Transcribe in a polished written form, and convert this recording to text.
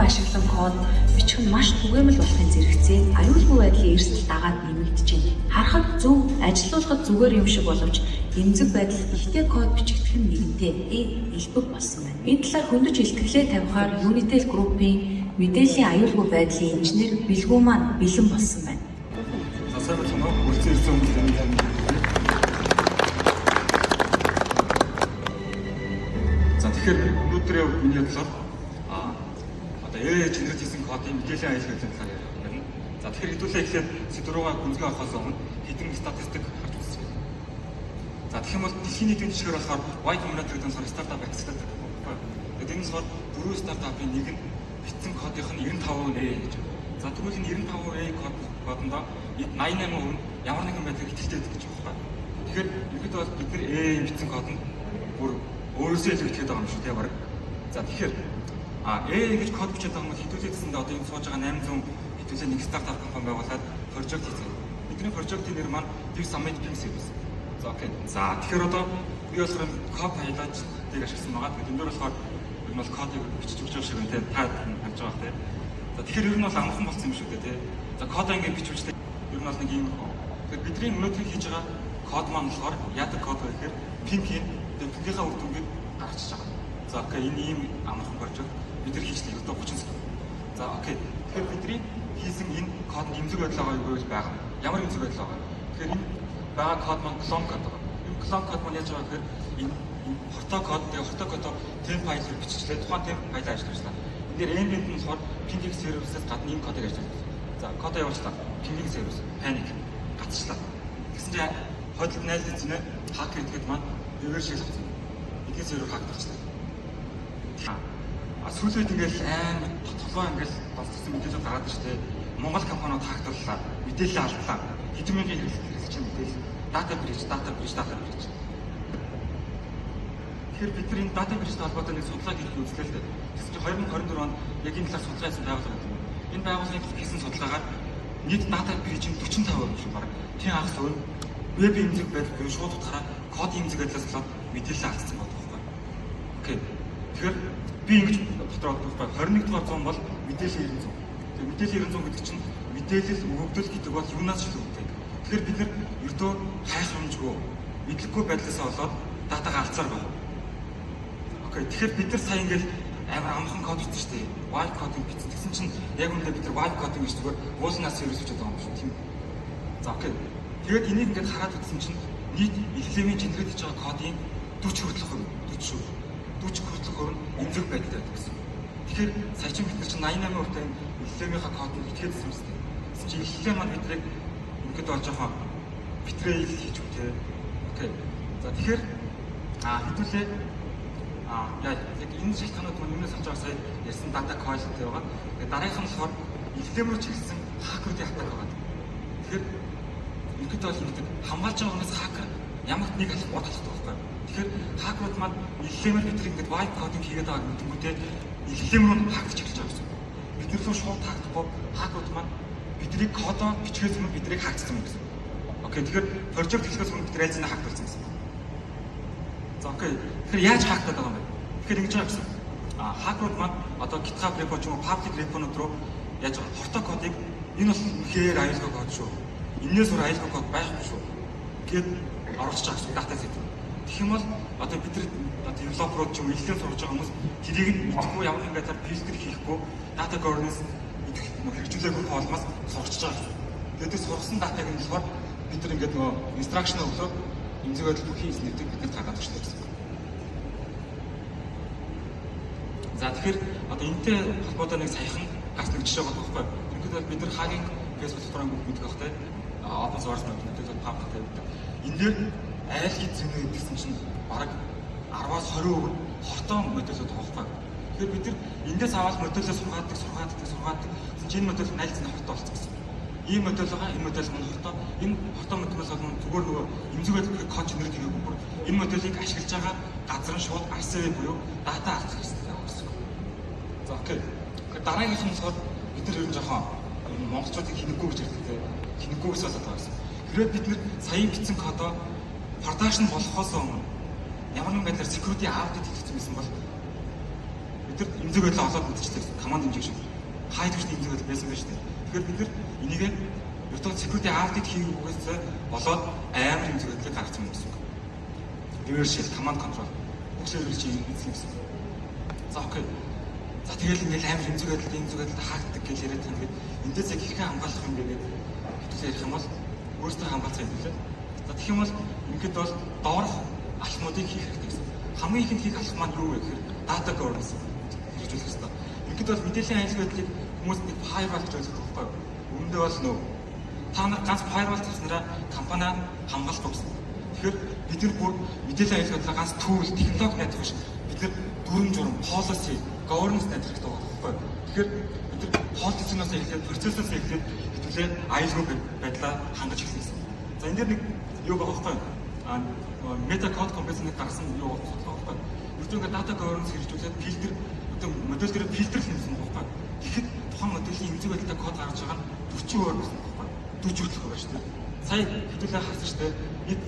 ашиглан код бичих нь маш түгээмэл болохын зэрэгцээ аюулгүй байдлын эрсдэл дагаад нэмэгдэж байна. Харахад зөв, ажилуулахад зүгээр юм шиг боловч эмзэг байдал ихтэй код бичигдэх нь нэгэнтээ элбэг болсон байна. Энэ талаар хөндөж илтгэлээ тавихаар Unitel Group-ийн мэдээллийн аюулгүй байдлын инженер Бэлгүү маань бэлэн болсон байна. Сайн байна уу? Үрцэн ирсэн хүмүүс тань. За тэгэхээр өнөөдрийн миний бодлоор одоо генерат хийсэн кодын мэдээллийн аюулгүй байдлын талаар ярих байна. За тэгэхээр хэдүүлээ эхлээд сэдв рүүгээ гүнзгий авахаас өмнө хэдэн статистик харж үзье. За тэгэх юм бол дэлхийн нийтийн жишгээр болохоор Y Combinator гэдэг стартап accelerator гэх юм. Тэгээд энэ нь дөрвөн стартапын нэг нь бичсэн кодынх нь 95% гэж байна. За түрүүл нь 95% кодондоо 88% ямар нэгэн байдлаар ихтэй гэж байна. Тэгэхээр ерөнхийдөө бол бид нэр бичсэн код нь бүр өөрөөсөө л итгэдэг байгаа юм шүү дээ баг. За тэгэхээр гэж код бичээд байгаа хүмүүс хэдүүлээсэндээ одоо энэ сууж байгаа 800 хэдүүлээ нэг стартап компани байгуулад прожект хийсэн. Бидний прожектын нэр маань Dev Summit Ping Service. За окей. За тэгэхээр одоо би болохоор код хайлаачдыг ашигласан байгаа. Тэгээд энэ дөр болохоор ер нь бол кодыг бичиж өгч байгаа шиг үнэтэй та харж байгаа те. За тэгэхээр ер нь бол амархан болсон юм шүү дээ те. За кодоо ингээд бичүүлжтэй ер нь бол нэг юм. Тэгэхээр бидний өнөөдөр хийж байгаа код маань болохоор яадаг код вэ гэхээр Ping-ийн пингийнхаа үр дүнгийг гаргачихж байгаа. За окей энэ ийм амархан прожект бид нар хийж л одоо 30 секунд. За окей. Тэгэхээр бидний хийсэн энэ код эмзэг байдал байгаа юу байгаа. Ямар эмзэг байдал байгаа. Тэгэхээр энэ байгаа код маань clone код байгаа. Энэ clone код маань яаж байгаа гэхээр энэ хортой код temp файлаар биччихлээ. Тухайн temp файлаа ажиллуулсан. Энэ дээр ambient нь болохоор ping service-ээс гадна энэ кодыг ажиллуулсан. За кодоо явуулчлаа. Ping service panic гацчлаа. Тэгсэн чинь хойдолд найз эзнээ хакер гэдэг маань reverse шилжсэн. Эдгээр сервер хакерчлаа. Сүүлд ингээл амар толгой ингээл болцсон мэдээлэл гараад байна шүү дээ. Монгол компаниуд хактууллаа. Мэдээлэл алдлаа. Хэдэн мянган хэрэглэгч мэдээлэл дата брич. Тэгэхээр бид нар энэ дата бричтэй холбоотой нэг судалгаа хийх үзлээ л дээ. Тэгсэн чинь 2024 онд яг энэ талаар судалгаа хийсэн байгууллага юм. Энэ байгууллагын хийсэн судалгаагаар нийт дата бричийн 45% шиг баг. Тийм хагас өөр веб эмзэг байдал буюу шууд утгаараа код эмзэг байдлаас болоод мэдээлэл алдсан байдаг байхгүй. Окей. Тэгэхээр би ингэж дотроо 21 дугаар зам бол мэдээлэл 900. Тэгээ мэдээлэл 900 гэдэг чинь мэдээлэл өгөгдөл гэдэг бол юунаас ч үүдтэй. Тэгэхээр бид нар ердөө хайх юмжгүй мэдлэггүй байдлаасаа болоод датагаа алдсаар байна. Окей. Тэгэхээр бид нар сая ингэж амар амархан код бичсэн шүү дээ. Wild coding бичсэн. Тэгсэн чинь яг үүндээ бид нар wild coding гэж зүгээр уулнаас сервис бичээд байгаа юм шүү тийм. За окей. Тэгээд энийг ингэж хараад үзсэн чинь нийт LLM-ийн генерат хийж байгаа кодын 40 хүртэлх хувь 40 хүртэлх хувь нь эмзэг байдалтай байдаг гэсэн. Тэгэхээр сая чинь бид нар чинь 88% тань LLM-ийнхаа кодыг итгээд зүйлстэй. Гэсэн чинь LLM маань бидрийг ингээд болж байгаа битрэй хийж өгтээ. Окей. За тэгэхээр хэдүүлээ яг энэ шалтгаанууд маань өмнөөс авч байгаа сая ярьсан data quality байгаа. Тэгээд дараагийнх нь болохоор LLM руу чиглэсэн хакеруудын атак байгаа. Тэгэхээр ингээд бол ингэдэг хамгаалж байгаа хүнээс хакер ямар нэг алах бодлоготой байхгүй. Тэгэхээр хакерууд маань LLM-ээр бид ингээд wild coding хийгээд байгаа гэмтгүүтээ LLM руу хакерч эхэлж байгаа гэсэн. Бид нар рүү шууд таагдахгүй хакерууд маань бидний кодоо бичгээс өмнө биднийг хакцсан юм гэсэн. Окей тэгэхээр прожект хийхээс өмнө бид райзны хакерсан гэсэн. За окей. Тэгэхээр яаж хактаад байгаа юм бэ? Тэгэхээр ингэж байгаа гэсэн. Хакерууд маань одоо GitHub repo ч юм уу public repo-нууд руу яаж хортой кодыг энэ бол үнэхээр аюулгүй код шүү. Энээс өөр аюулгүй код байхгүй шүү. Гэт оруулж байгаа гэсэн дата set. Тэгэх юм бол одоо бид нар девелоперууд ч юм уу илтгэл сурж байгаа хүмүүс тэрийг нь мэдхгүй ямар нэгэн байдлаар фильтр хийхгүй data governance хэрэгжүүлээгүй хоолмоос сурчиж байгаа. Тэгээд сургасан датаг нь болохоор бид нар ингээд нөгөө instruction өглөө эмзэг байдал бүхий нэвдэг бидэнд гаргаад өгч байгаа. За тэгэхээр одоо энэтэй холбоотой нэг саяхан гарч нэг жишээ байгаа байхгүй. Тэгэхэд бид нар хагийн Facebook форум гэдэг багтай open source мэдээлэл public гэдэг. Энэ дээр айл хийцэнэ гэсэн чинь бараг 10-аас 20% хортон мэдээлэл байгаа байхгүй. Тэгэхээр бид нар эндээс аваад мэдээлэл сургаадаг. Чинь энэ мэдээлэл найлцсан хортой болсон гэсэн. Ийм мэдээлэл байгаа, энэ мэдээлэл маань хортой. Энэ хортой мэдээлэл бол зүгээр нөгөө эмзэг байдлын код генерат хийгээгүй бүр энэ мэдээллийг ашиглаж байгаа газар нь шууд RCA буюу дата авах хэрэгтэй гэсэн. За окей. Тэгэхээр дараагийнх нь болохоор бид нар ер нь жоохон монголчуудыг хинэггүй гэж хэлдэг. Хинэггүйгээс болоод байгаа гэсэн. Хэрвээ бид нар саяын бичсэн кодоо продакшн болохоос өмнө ямар нэгэн байдлаар security audit хийх гэсэн бол бид нар имзэг байдлаа олоод мэдчихдэг команд хэмжээ шиг хай төвчний имзэг байдал байсан байж тээ. Тэгэхээр бид нар энийг virtual security audit хийгээс болоод амар имзэг байдлыг гаргасан юм гэсэн үг. Reverse command control бүхсээр чинь эзлэсэн. За окей. За тэгэл ингээл амар имзэг байдалд хаагддаг гэж яриад байгаа. Тэгээд эндээс яг хэрхэн хамгаалах юм бэ гэдэг хэвчээ ярих юм бол өөрсдөө хамгаалцаа юм билээ. За тэгэх юм бол ингээд бол доорх алхмуудыг хийх хэрэгтэй гэсэн. Хамгийн ихэнд хийх алхам маань юу вэ гэхээр data governance хэрэгжүүлэх хэрэгтэй. Ингээд бол мэдээллийн аялал байдлыг хүмүүс нэг firewall гэж ойлгох байхгүй юу? Үүндээ бол нөө та нар ганц firewall тавьснараа компани хамгаалахгүй гэсэн. Тэгэхээр бид нар бүр мэдээллийн аялал байдлаа ганц tool, технологи найдах биш. Бид нар дүрм журм, policy, governance найдах хэрэгтэй байхгүй юу? Тэгэхээр бид нар policy-наас эхлээд, процессоос эхлээд хэвлээ аюулгүй байдлаа хангаж эхэлсэн гэсэн. За энэ дээр нэг юу байгаа байхгүй юу? Meta code complex-ыг гаргасан юу бодлоо байхгүй юу? Өөртөө data governance хэрэгжүүлээд фильтр одоо модель дээр фильтр хийсэн байхгүй юу? Тэгэхэд тухайн моделийн имзэг байдлаа код гаргаж байгаа нь 40 өөр гэсэн байхгүй юу? 40 хөдөлгөөн байна шүү дээ. Сая хэдүүлээ харсан шүү дээ. Бид